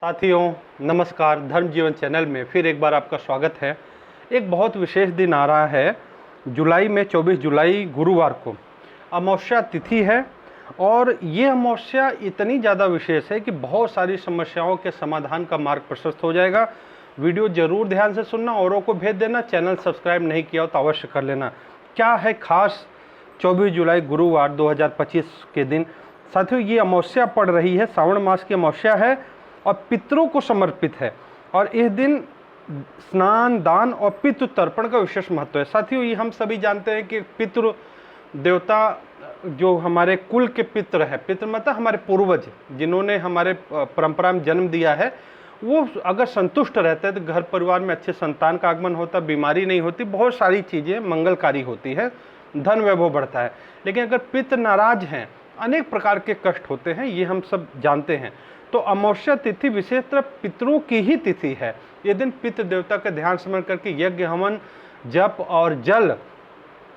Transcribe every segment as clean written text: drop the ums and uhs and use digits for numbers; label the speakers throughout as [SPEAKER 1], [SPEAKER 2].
[SPEAKER 1] साथियों नमस्कार, धर्म जीवन चैनल में फिर एक बार आपका स्वागत है। एक बहुत विशेष दिन आ रहा है जुलाई में, 24 जुलाई गुरुवार को अमावस्या तिथि है। और ये अमावस्या इतनी ज़्यादा विशेष है कि बहुत सारी समस्याओं के समाधान का मार्ग प्रशस्त हो जाएगा। वीडियो ज़रूर ध्यान से सुनना, औरों को भेज देना। चैनल सब्सक्राइब नहीं किया हो तो अवश्य कर लेना। क्या है खास 24 जुलाई गुरुवार 2025 के दिन? साथियों, ये अमावस्या पड़ रही है, श्रावण मास की अमावस्या है और पितरों को समर्पित है। और इस दिन स्नान, दान और पितृ तर्पण का विशेष महत्व है। साथियों, ये हम सभी जानते हैं कि पितृ देवता जो हमारे कुल के पितृ है, पितृ मतलब हमारे पूर्वज जिन्होंने हमारे परंपरा में जन्म दिया है, वो अगर संतुष्ट रहते हैं तो घर परिवार में अच्छे संतान का आगमन होता, बीमारी नहीं होती, बहुत सारी चीज़ें मंगलकारी होती है, धन वैभव बढ़ता है। लेकिन अगर पितृ नाराज हैं, अनेक प्रकार के कष्ट होते हैं, ये हम सब जानते हैं। तो अमावस्या तिथि विशेषतः पितरों की ही तिथि है। ये दिन पितृ देवता का ध्यान स्मरण करके यज्ञ, हवन, जप और जल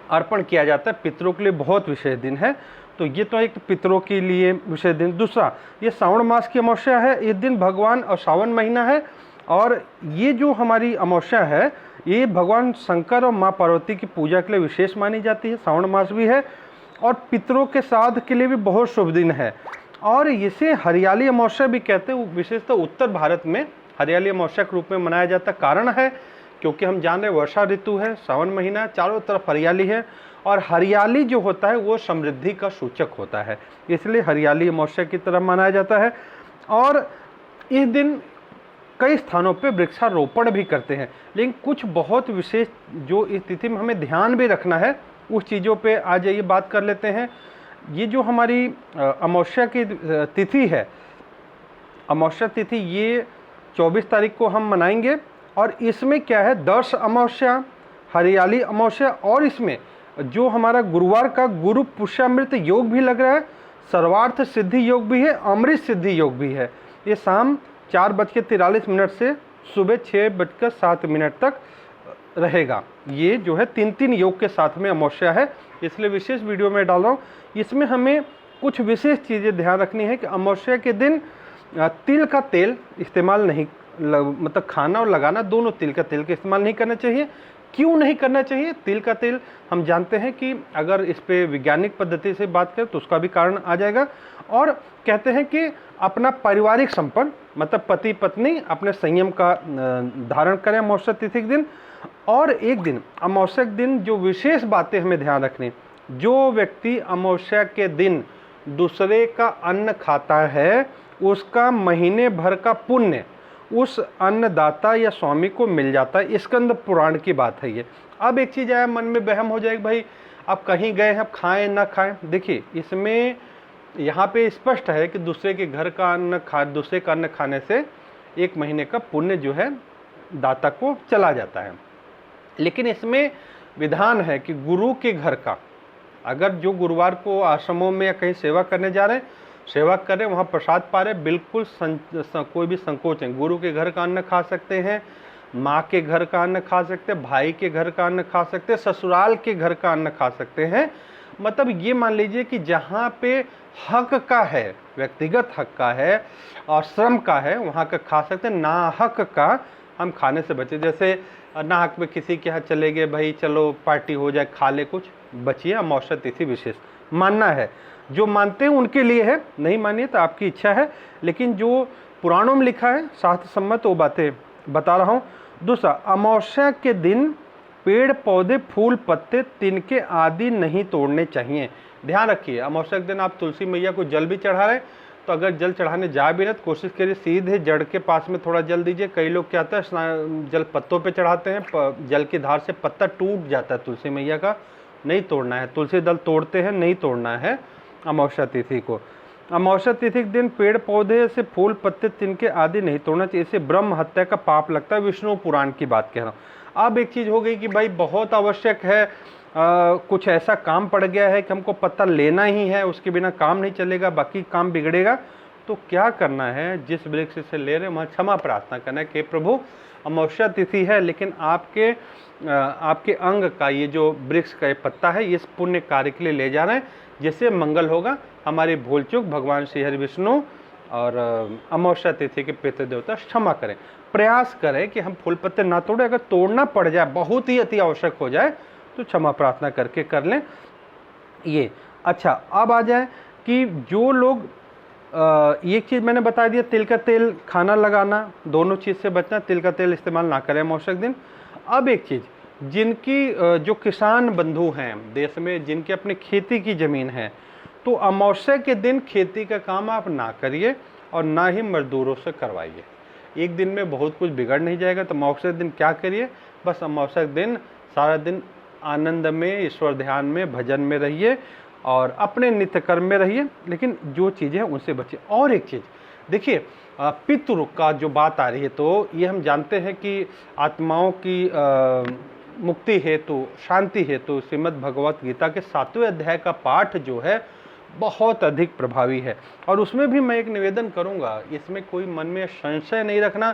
[SPEAKER 1] अर्पण किया जाता है। पितरों के लिए बहुत विशेष दिन है। तो ये तो एक पितरों के लिए विशेष दिन। दूसरा, ये श्रावण मास की अमावस्या है। इस दिन भगवान, और श्रावण महीना है, और ये जो हमारी अमावस्या है ये भगवान शंकर और माँ पार्वती की पूजा के लिए विशेष मानी जाती है। श्रावण मास भी है और पितरों के श्राद्ध के लिए भी बहुत शुभ दिन है। और इसे हरियाली अमावस्या भी कहते हैं। विशेषतः उत्तर भारत में हरियाली अमावस्या के रूप में मनाया जाता है। कारण है क्योंकि हम जान रहे वर्षा ऋतु है, श्रावण महीना, चारों तरफ हरियाली है, और हरियाली जो होता है वो समृद्धि का सूचक होता है, इसलिए हरियाली अमावस्या की तरह मनाया जाता है। और इस दिन कई स्थानों पे वृक्षारोपण भी करते हैं। लेकिन कुछ बहुत विशेष जो इस तिथि में हमें ध्यान भी रखना है, उस चीज़ों पे आ जाइए बात कर लेते हैं। ये जो हमारी अमावस्या की तिथि है, अमावस्या तिथि ये 24 तारीख को हम मनाएंगे। और इसमें क्या है, दर्श अमावस्या, हरियाली अमावस्या, और इसमें जो हमारा गुरुवार का गुरु पुष्यामृत योग भी लग रहा है, सर्वार्थ सिद्धि योग भी है, अमृत सिद्धि योग भी है। ये शाम 4:43 से सुबह 6:07 तक रहेगा। ये जो है 3 योग के साथ में अमावस्या है, इसलिए विशेष वीडियो में डाल रहा हूँ। इसमें हमें कुछ विशेष चीज़ें ध्यान रखनी है कि अमावस्या के दिन तिल का तेल इस्तेमाल नहीं, मतलब खाना और लगाना दोनों तिल का तेल का इस्तेमाल नहीं करना चाहिए। क्यों नहीं करना चाहिए? तिल का तेल हम जानते हैं कि अगर इस पे वैज्ञानिक पद्धति से बात करें तो उसका भी कारण आ जाएगा। और कहते हैं कि अपना पारिवारिक संपन्न, मतलब पति पत्नी, अपने संयम का धारण करें अमावस्या तिथि के दिन। और एक दिन अमावस्या के दिन जो विशेष बातें हमें ध्यान रखनी, जो व्यक्ति अमावस्या के दिन दूसरे का अन्न खाता है उसका महीने भर का पुण्य उस अन्नदाता या स्वामी को मिल जाता है। स्कंद पुराण की बात है ये। अब एक चीज़ आया, मन में वहम हो जाएगी, भाई आप कहीं गए हैं, आप खाएं ना खाएं। देखिए, इसमें यहाँ पे स्पष्ट है कि दूसरे के घर का दूसरे का अन्न खाने से 1 महीने का पुण्य जो है दाता को चला जाता है। लेकिन इसमें विधान है कि गुरु के घर का, अगर जो गुरुवार को आश्रमों में या कहीं सेवा करने जा रहे हैं, सेवा कर रहे हैं, वहाँ प्रसाद पा रहे हैं, बिल्कुल कोई भी संकोच नहीं। गुरु के घर का अन्न खा सकते हैं, माँ के घर का अन्न खा सकते हैं, भाई के घर का अन्न खा सकते हैं, ससुराल के घर का अन्न खा सकते हैं। मतलब ये मान लीजिए कि जहाँ पे हक का है, व्यक्तिगत हक का है और श्रम का है, वहाँ का खा सकते हैं। ना हक का हम खाने से बचे। जैसे ना हक में किसी के यहाँ चले गए, भाई चलो पार्टी हो जाए, खा ले कुछ, बचिए। अमावस्या तिथि विशेष मानना है, जो मानते हैं उनके लिए है, नहीं मानिए तो आपकी इच्छा है। लेकिन जो पुराणों में लिखा है शास्त्र सम्मत वो बातें बता रहा हूँ। दूसरा, अमावस्या के दिन पेड़ पौधे, फूल पत्ते, तिनके आदि नहीं तोड़ने चाहिए। ध्यान रखिए, अमावस्या के दिन आप तुलसी मैया को जल भी चढ़ा रहे हैं तो अगर जल चढ़ाने जा भी रहे तो कोशिश करिए सीधे जड़ के पास में थोड़ा जल दीजिए। कई लोग क्या होता है, जल पत्तों पे चढ़ाते हैं, जल की धार से पत्ता टूट जाता है तुलसी मैया का, नहीं तोड़ना है। तुलसी दल तोड़ते हैं, नहीं तोड़ना है अमावस्या तिथि को। अमावस्या तिथि के दिन पेड़ पौधे से फूल पत्ते, तिनके आदि नहीं तोड़ना चाहिए, इससे ब्रह्म हत्या का पाप लगता है। विष्णु पुराण की बात कह रहा हूँ। अब एक चीज़ हो गई कि भाई बहुत आवश्यक है, कुछ ऐसा काम पड़ गया है कि हमको पत्ता लेना ही है, उसके बिना काम नहीं चलेगा, बाकी काम बिगड़ेगा। तो क्या करना है, जिस वृक्ष से ले रहे हैं वहाँ क्षमा प्रार्थना करना है कि प्रभु अमावस्या तिथि है, लेकिन आपके अंग का ये जो वृक्ष का ये पत्ता है, इस पुण्य कार्य के लिए ले जा रहे हैं, जिससे मंगल होगा। हमारी भूल चूक भगवान श्री हरि विष्णु और अमावस्या तिथि के पितृ देवता क्षमा करें। प्रयास करें कि हम फूल पत्ते ना तोड़े, अगर तोड़ना पड़ जाए, बहुत ही अति आवश्यक हो जाए तो क्षमा प्रार्थना करके कर लें ये। अच्छा, अब आ जाए कि जो लोग एक चीज़ मैंने बता दिया, तिल का तेल खाना लगाना, दोनों चीज़ से बचना, तिल का तेल इस्तेमाल ना करें अमावस्या के दिन। अब एक चीज़, जिनकी जो किसान बंधु हैं देश में, जिनकी अपनी खेती की ज़मीन है, तो अमावस्या के दिन खेती का काम आप ना करिए और ना ही मजदूरों से करवाइए। एक दिन में बहुत कुछ बिगड़ नहीं जाएगा। तो अमावस्या के दिन क्या करिए, बस अमावस्या के दिन सारा दिन आनंद में, ईश्वर ध्यान में, भजन में रहिए और अपने नित्य कर्म में रहिए, लेकिन जो चीज़ें हैं उनसे बचिए। और एक चीज़ देखिए, पितृ का जो बात आ रही है, तो ये हम जानते हैं कि आत्माओं की मुक्ति हेतु, शांति हेतु श्रीमद् भगवत गीता के 7वें अध्याय का पाठ जो है बहुत अधिक प्रभावी है। और उसमें भी मैं एक निवेदन करूंगा, इसमें कोई मन में संशय नहीं रखना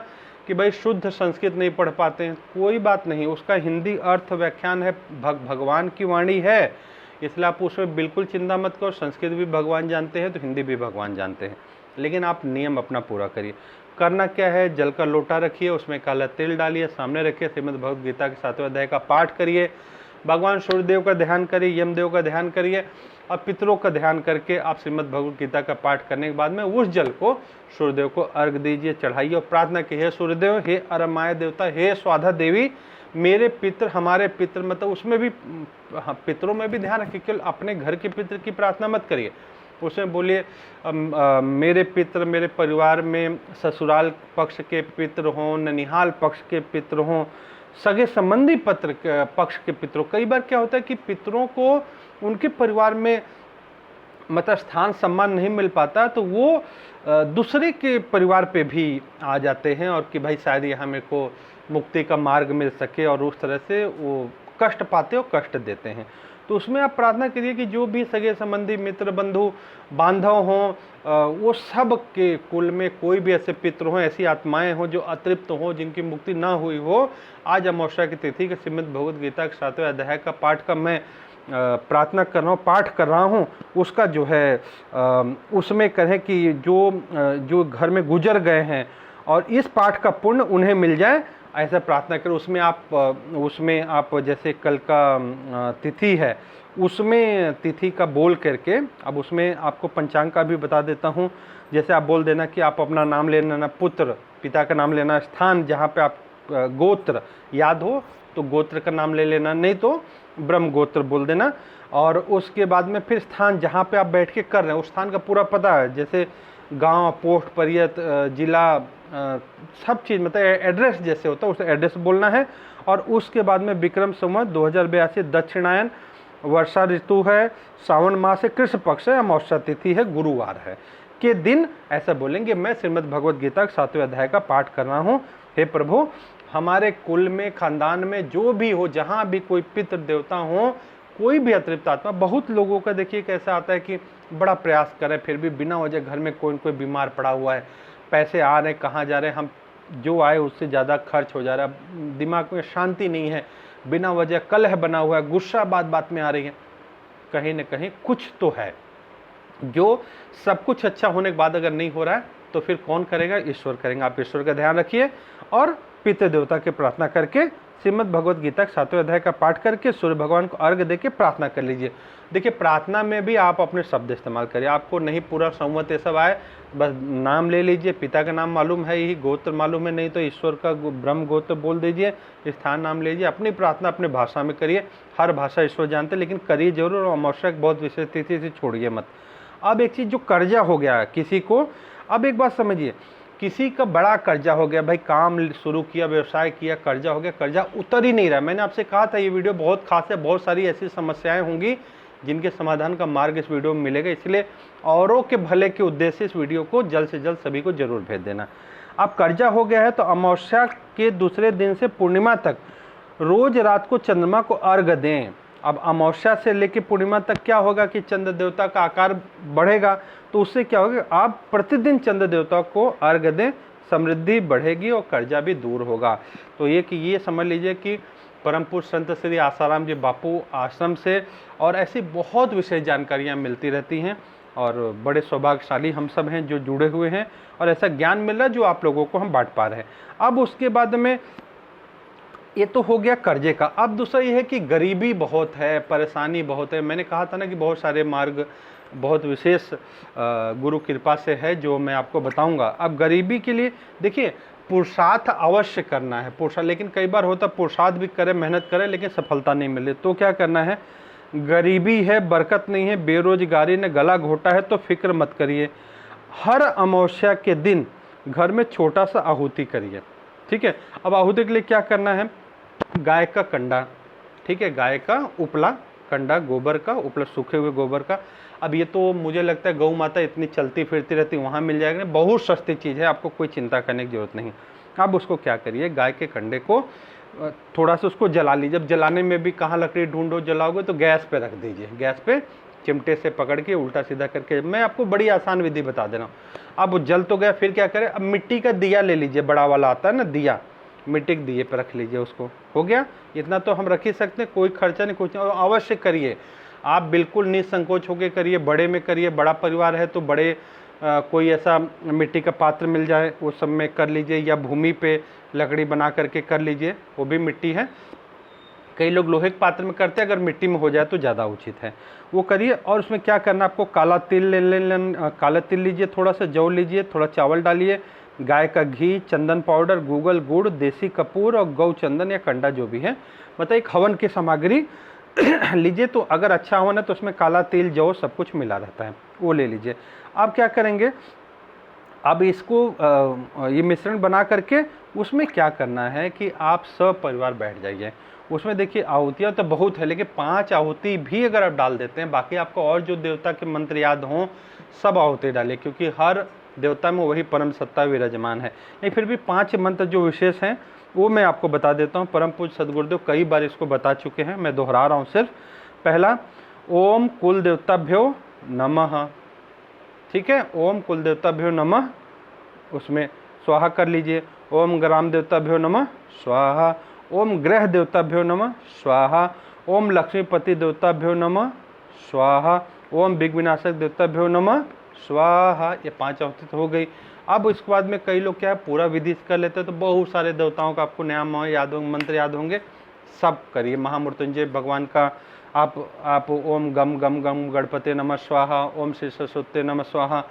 [SPEAKER 1] कि भाई शुद्ध संस्कृत नहीं पढ़ पाते हैं, कोई बात नहीं, उसका हिंदी अर्थ व्याख्यान है, भगवान की वाणी है, इसलिए आप उसमें बिल्कुल चिंता मत करो। संस्कृत भी भगवान जानते हैं तो हिंदी भी भगवान जानते हैं, लेकिन आप नियम अपना पूरा करिए। करना क्या है, जल का लोटा रखिए, उसमें काला तिल डालिए, सामने रखिए, श्रीमद् भगवत गीता के 7वें अध्याय का पाठ करिए, भगवान सूर्यदेव का ध्यान करिए, यमदेव का ध्यान करिए और पितरों का ध्यान करके आप श्रीमद् भगवत गीता का पाठ करने के बाद में उस जल को सूर्यदेव को अर्घ दीजिए, चढ़ाइए और प्रार्थना की, हे सूर्यदेव, हे अरमाय देवता, हे स्वाधा देवी, मेरे पितृ, हमारे पितृ, मतलब उसमें भी पितरों में भी ध्यान रखिए, केवल अपने घर के पितृ की प्रार्थना मत करिए। उसमें बोलिए मेरे पितृ, मेरे परिवार में ससुराल पक्ष के पितृ हों, ननिहाल पक्ष के पितृ हों, सगे संबंधी पक्ष के पितरों। कई बार क्या होता है कि पितरों को उनके परिवार में मतलब स्थान सम्मान नहीं मिल पाता, तो वो दूसरे के परिवार पे भी आ जाते हैं और कि भाई शायद यहाँ मेरे को मुक्ति का मार्ग मिल सके, और उस तरह से वो कष्ट पाते और कष्ट देते हैं। तो उसमें आप प्रार्थना करिए कि जो भी सगे संबंधी, मित्र, बंधु, बांधव हों, वो सब के कुल में कोई भी ऐसे पितृ हों, ऐसी आत्माएं हों जो अतृप्त हों, जिनकी मुक्ति ना हुई हो, आज अमावस्या की तिथि के श्रीमद् भगवत गीता के 7वें अध्याय का पाठ का मैं प्रार्थना कर रहा हूँ, पाठ कर रहा हूँ, उसका जो है उसमें कहें कि जो घर में गुजर गए हैं और इस पाठ का पुण्य उन्हें मिल जाए, ऐसा प्रार्थना करें। उसमें आप जैसे कल का तिथि है, उसमें तिथि का बोल करके, अब उसमें आपको पंचांग का भी बता देता हूँ। जैसे आप बोल देना कि आप अपना नाम लेना, पुत्र, पिता का नाम लेना, स्थान जहाँ पे आप गोत्र याद हो तो गोत्र का नाम ले लेना, नहीं तो ब्रह्म गोत्र बोल देना। और उसके बाद में फिर स्थान जहाँ पे आप बैठ के कर रहे हैं उस स्थान का पूरा पता है, जैसे गांव, पोस्ट, परियत, जिला, सब चीज़ मतलब एड्रेस जैसे होता है उस एड्रेस बोलना है। और उसके बाद में विक्रम संवत 2082 दक्षिणायन, वर्षा ऋतु है, सावन मास है, कृष्ण पक्ष है, अमावस्या तिथि है, गुरुवार है के दिन ऐसा बोलेंगे, मैं श्रीमद् भगवत गीता के 7वें अध्याय का पाठ कर रहा हूँ। हे प्रभु, हमारे कुल में, खानदान में जो भी हो, जहाँ भी कोई पितृ देवता हो, कोई भी अतृप्त आत्मा, बहुत लोगों का देखिए कैसा आता है कि बड़ा प्रयास करें फिर भी बिना वजह घर में कोई न कोई बीमार पड़ा हुआ है, पैसे आ रहे कहाँ जा रहे हैं, हम जो आए उससे ज़्यादा खर्च हो जा रहा है, दिमाग में शांति नहीं है, बिना वजह कलह बना हुआ है, गुस्सा बात बात में आ रही है, कहीं न कहीं कुछ तो है। जो सब कुछ अच्छा होने के बाद अगर नहीं हो रहा है तो फिर कौन करेगा, ईश्वर करेंगे। आप ईश्वर का ध्यान रखिए और पितृ देवता की प्रार्थना करके श्रीमद् भगवत गीता के 7वें अध्याय का पाठ करके सूर्य भगवान को अर्घ देके प्रार्थना कर लीजिए। देखिए, प्रार्थना में भी आप अपने शब्द इस्तेमाल करिए, आपको नहीं पूरा संवत ये सब आए, बस नाम ले लीजिए, पिता का नाम मालूम है, यही गोत्र मालूम है, नहीं तो ईश्वर का ब्रह्म गोत्र बोल दीजिए, स्थान नाम लीजिए, अपनी प्रार्थना अपने भाषा में करिए। हर भाषा ईश्वर जानते, लेकिन करिए जरूर, और अमावस्या बहुत विशेष तिथि से छोड़िए मत। अब एक चीज़, जो कर्जा हो गया किसी को, अब एक बात समझिए, किसी का बड़ा कर्जा हो गया, भाई काम शुरू किया, व्यवसाय किया, कर्जा हो गया, कर्जा उतर ही नहीं रहा। मैंने आपसे कहा था ये वीडियो बहुत खास है, बहुत सारी ऐसी समस्याएं होंगी जिनके समाधान का मार्ग इस वीडियो में मिलेगा, इसलिए औरों के भले के उद्देश्य से इस वीडियो को जल्द से जल्द सभी को जरूर भेज देना। अब कर्जा हो गया है तो अमावस्या के दूसरे दिन से पूर्णिमा तक रोज रात को चंद्रमा को अर्घ दें। अब अमावस्या से लेकर पूर्णिमा तक क्या होगा कि चंद्र देवता का आकार बढ़ेगा, तो उससे क्या होगा, आप प्रतिदिन चंद्र देवता को अर्घ दें, समृद्धि बढ़ेगी और कर्जा भी दूर होगा। तो ये समझ लीजिए कि परम पुरुष संत श्री आसाराम जी बापू आश्रम से और ऐसी बहुत विशेष जानकारियाँ मिलती रहती हैं। और बड़े सौभाग्यशाली हम सब हैं जो जुड़े हुए हैं और ऐसा ज्ञान मिल रहा है जो आप लोगों को हम बांट पा रहे हैं। अब उसके बाद में ये तो हो गया कर्जे का। अब दूसरा ये है कि गरीबी बहुत है, परेशानी बहुत है। मैंने कहा था ना कि बहुत सारे मार्ग बहुत विशेष गुरु कृपा से है जो मैं आपको बताऊंगा। अब गरीबी के लिए देखिए पुरुषार्थ अवश्य करना है, पुरुषार्थ, लेकिन कई बार होता पुरुषार्थ भी करे, मेहनत करे, लेकिन सफलता नहीं मिले तो क्या करना है। गरीबी है, बरकत नहीं है, बेरोजगारी ने गला घोटा है तो फिक्र मत करिए। हर अमावस्या के दिन घर में छोटा सा आहुति करिए, ठीक है। अब आहुति के लिए क्या करना है, गाय का कंडा, ठीक है, गाय का उपला कंडा, गोबर का उपला, सूखे हुए गोबर का। अब ये तो मुझे लगता है गौ माता इतनी चलती फिरती रहती, वहाँ मिल जाएगा, बहुत सस्ती चीज़ है, आपको कोई चिंता करने की जरूरत नहीं। अब उसको क्या करिए, गाय के कंडे को थोड़ा सा उसको जला लीजिए। जब जलाने में भी कहाँ लकड़ी ढूंढो, जलाओगे तो गैस पे रख दीजिए, गैस पे चिमटे से पकड़ के उल्टा सीधा करके। मैं आपको बड़ी आसान विधि बता दे रहा हूँ। अब वो जल तो गया, फिर क्या करें, अब मिट्टी का दिया ले लीजिए, बड़ा वाला आता है ना दिया, मिट्टी के दिए पे रख लीजिए उसको। हो गया, इतना तो हम रख ही सकते हैं, कोई खर्चा नहीं, कुछ अवश्य करिए आप, बिल्कुल निसंकोच होकर करिए, बड़े में करिए। बड़ा परिवार है तो बड़े कोई ऐसा मिट्टी का पात्र मिल जाए वो सब में कर लीजिए, या भूमि पे लकड़ी बना करके कर लीजिए, वो भी मिट्टी है। कई लोग लोहे के पात्र में करते हैं, अगर मिट्टी में हो जाए तो ज़्यादा उचित है, वो करिए। और उसमें क्या करना, आपको काला तिल काला तिल लीजिए, थोड़ा सा जौ लीजिए, थोड़ा चावल डालिए, गाय का घी, चंदन पाउडर, गूगल गुड़, देसी कपूर और गौ चंदन या कंडा जो भी है, मतलब एक हवन की सामग्री लीजिए। तो अगर अच्छा हवन है तो उसमें काला तिल, जौ सब कुछ मिला रहता है, वो ले लीजिए। अब क्या करेंगे, अब इसको ये मिश्रण बना करके उसमें क्या करना है कि आप सब परिवार बैठ जाइए। उसमें देखिए आहुतियाँ तो बहुत है, लेकिन 5 आहुति भी अगर आप डाल देते हैं, बाकी आपको और जो देवता के मंत्र याद हों सब आहुति डालिए, क्योंकि हर देवता में वही परम सत्ता विराजमान है। नहीं, फिर भी 5 मंत्र जो विशेष हैं वो मैं आपको बता देता हूँ। परम पूज्य सदगुरुदेव कई बार इसको बता चुके हैं, मैं दोहरा रहा हूँ सिर्फ। पहला, ओम कुल देवताभ्यो नमः, ठीक है, ओम कुल देवताभ्यो नमः, उसमें स्वाहा कर लीजिए। ओम ग्राम देवताभ्यो नमः स्वाहा, ओम ग्रह देवताभ्यो नमः स्वाहा, ओम लक्ष्मीपति देवताभ्यो नमः स्वाहा, ओम विघ्नविनाशक देवताभ्यो नमः स्वाहा। ये 5 आहुति तो हो गई। अब इसके बाद में कई लोग क्या है पूरा विधि कर लेते हैं, तो बहुत सारे देवताओं का आपको नाम याद होंगे, मंत्र याद होंगे, सब करिए। महामृत्युंजय भगवान का आप ओम गम गम गम गणपति नमः स्वाहा, ओम श्री सरस्वती नमः स्वाहा।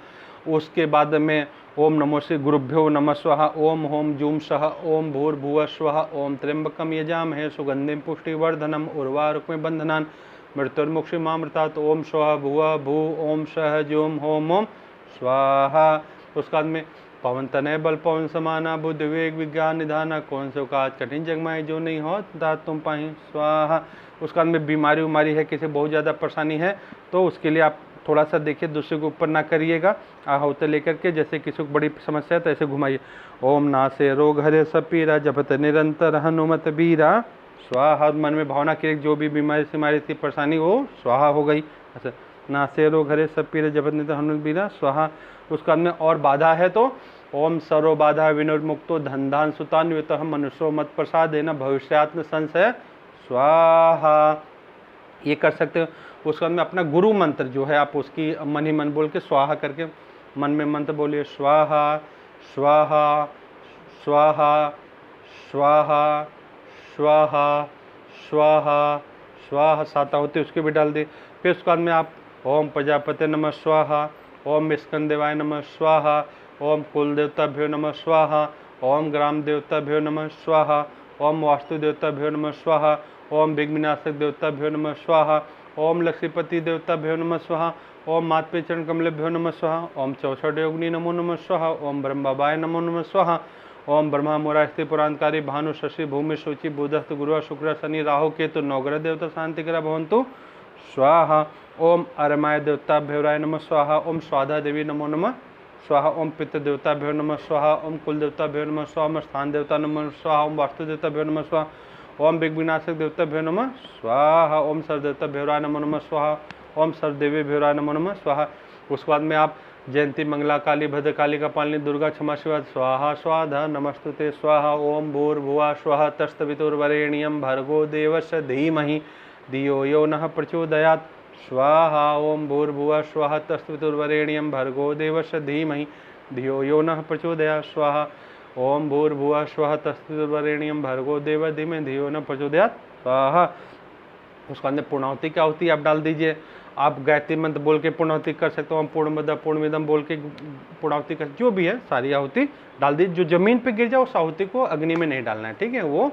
[SPEAKER 1] उसके बाद में ओम नमो श्री गुरुभ्यो नमः स्वाहा, ओम होम जूम सह, ओम भूर्भुवः स्वः, ओम त्र्यंबकम यजामहे सुगंधिम पुष्टिवर्धनम उर्वारुकमेव बंधनान् मृत्युर्मुक्षीमामृतात्, ओम स्वः भुवः भू, ओम सह जूम होम ओम स्वाहा। उसके बाद में पवन तनय बल पवन समाना, बुद्धि विवेक विज्ञान निधाना, कौन सो काज कठिन जगमाई जो नहीं हो दात तुम पाही स्वाहा। उसके बाद में बीमारी उमारी है, किसी बहुत ज़्यादा परेशानी है तो उसके लिए आप थोड़ा सा देखिए, दूसरे के ऊपर ना करिएगा, आहुति लेकर के। जैसे किसी को बड़ी समस्या है तो ऐसे घुमाइए, ओम नासे रोग हरे सब पीरा, जपत निरंतर हनुमत बीरा स्वाहा। मन में भावना की जो भी बीमारी सिमारी थी, परेशानी, वो स्वाहा हो गई। अच्छा, नासे रोग हरे सब पीरा, जपत निरंतर हनुमत बीरा स्वाहा। उसका में और बाधा है तो ओम सर्व बाधा विनिर्मुक्तो धनधान सुतान्वित मनुष्यो मत प्रसाद देना भविष्यात्म संशय स्वाहा, ये कर सकते हो। उसके बाद में अपना गुरु मंत्र जो है आप उसकी मन ही मन बोल के स्वाहा करके मन में मंत्र बोलिए, स्वाहा स्वाहा स्वाहा स्वाहा स्वाहा स्वाहा स्वाहा। 7 आहुति उसके भी डाल दी। फिर उसके बाद में आप ओम प्रजापति नमः स्वाहा, ओम स्कंदेवाय नमः स्वाहा, ओम कुल देवताभ्यो नमः स्वाहा, ओम ग्राम देवताभ्यो नमः स्वाहा, ओम वास्तु देवताभ्यो नमः स्वाहा, ओम विघ्नविनाशक देवताभ्यो नमः स्वाहा, ओम लक्ष्मीपति देवताभ्यो नमः स्वाहा, ओम मातपे चरण कमलेभ्यो नमः स्वाहा, ओम चौसठ योगिनी नमो नमः स्वाहा, ओम ब्रह्मबाबाय नमो नमः स्वाहा, ओम ब्रह्मा मुरास्ति पुराणकारी भानु शशि भूमि शुचि बुधस्त गुरु शुक्र शनि राहु केतु नवग्रह देवता शांतिकरा भवन्तु स्वाहा। ओम अरमाय देवताभ्योराय नमः स्वाहा, ओम स्वाधा देवी नमो नमः स्वाहा, ओम पितृ देवताभ्यो नमः स्वाहा, ओम कुल देवताभ्यो नमः स्वाहा, ओम स्थान देवता नमः स्वाहा, ओम वास्तु देवताभ्यो नमः स्वाहा, ओम विघ्नविनाशक देवताभ्यो नमः स्वाहा, ओम सर्वदेवताभ्योराय नमो नमः स्वाहा, ओम सर्वदेवीभ्योराय नमो नमः स्वाहा। उसके बाद में आप जयंती मंगला काली भद्रकाली का पालनी दुर्गा क्षमा शिवा स्वाहा स्वाधा नमस्तुते स्वाहा, ओम भूर्भुवः स्वः तत्सवितुर्वरेण्यं भर्गो देवस्य धीमहि धियो यो नः प्रचोदयात् स्वाहा। ओम भूर्भुवः स्वः तत्सवितुर्वरेण्यं भर्गो देवस्य धीमहि धियो यो नः प्रचोदयात्। स्वाहा। ओम भूर्भुवः स्वः तत्सवितुर्वरेण्यं भर्गो देवस्य धीमहि धियो न प्रचोदयात्। स्वाहा। उसके अंदर पूर्णाहुति की आहुति आप डाल दीजिए। आप गायत्री मंत्र बोल के पूर्णाहुति कर सकते हो, हम पूर्णमद पूर्णमिदम बोल के पूर्णाहुति कर, जो भी है सारी आहुति डाल दीजिए। जो जमीन पे गिर जाए उस आहुति को अग्नि में नहीं डालना है, ठीक है। वो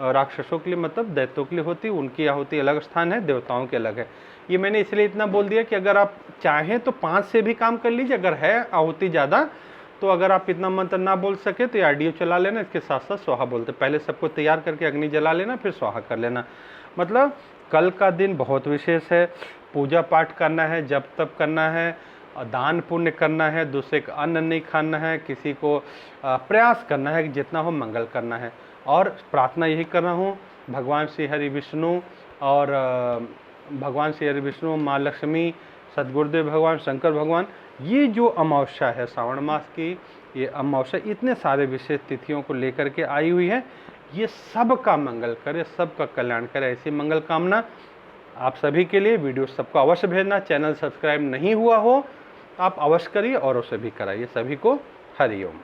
[SPEAKER 1] राक्षसों के लिए मतलब दैत्यों के लिए होती, उनकी आहुति अलग स्थान है, देवताओं के अलग है। ये मैंने इसलिए इतना बोल दिया कि अगर आप चाहें तो 5 से भी काम कर लीजिए, अगर है आहुति ज़्यादा तो अगर आप इतना मंत्र ना बोल सके तो ऑडियो चला लेना, इसके साथ साथ स्वाहा बोलते, पहले सबको तैयार करके अग्नि जला लेना फिर स्वाहा कर लेना। मतलब कल का दिन बहुत विशेष है, पूजा पाठ करना है, जप तप करना है, दान पुण्य करना है, दूसरे का अन्न नहीं खाना है, किसी को प्रयास करना है कि जितना हो मंगल करना है। और प्रार्थना यही कर रहा हूँ भगवान श्री हरि विष्णु और भगवान श्री हरि विष्णु, माँ लक्ष्मी, सदगुरुदेव भगवान, शंकर भगवान, ये जो अमावस्या है सावन मास की, ये अमावस्या इतने सारे विशेष तिथियों को लेकर के आई हुई है, ये सब का मंगल करे, सबका कल्याण करे, ऐसी मंगल कामना आप सभी के लिए। वीडियो सबको अवश्य भेजना, चैनल सब्सक्राइब नहीं हुआ हो आप अवश्य करिए और उसे भी कराइए। सभी को हरिओम।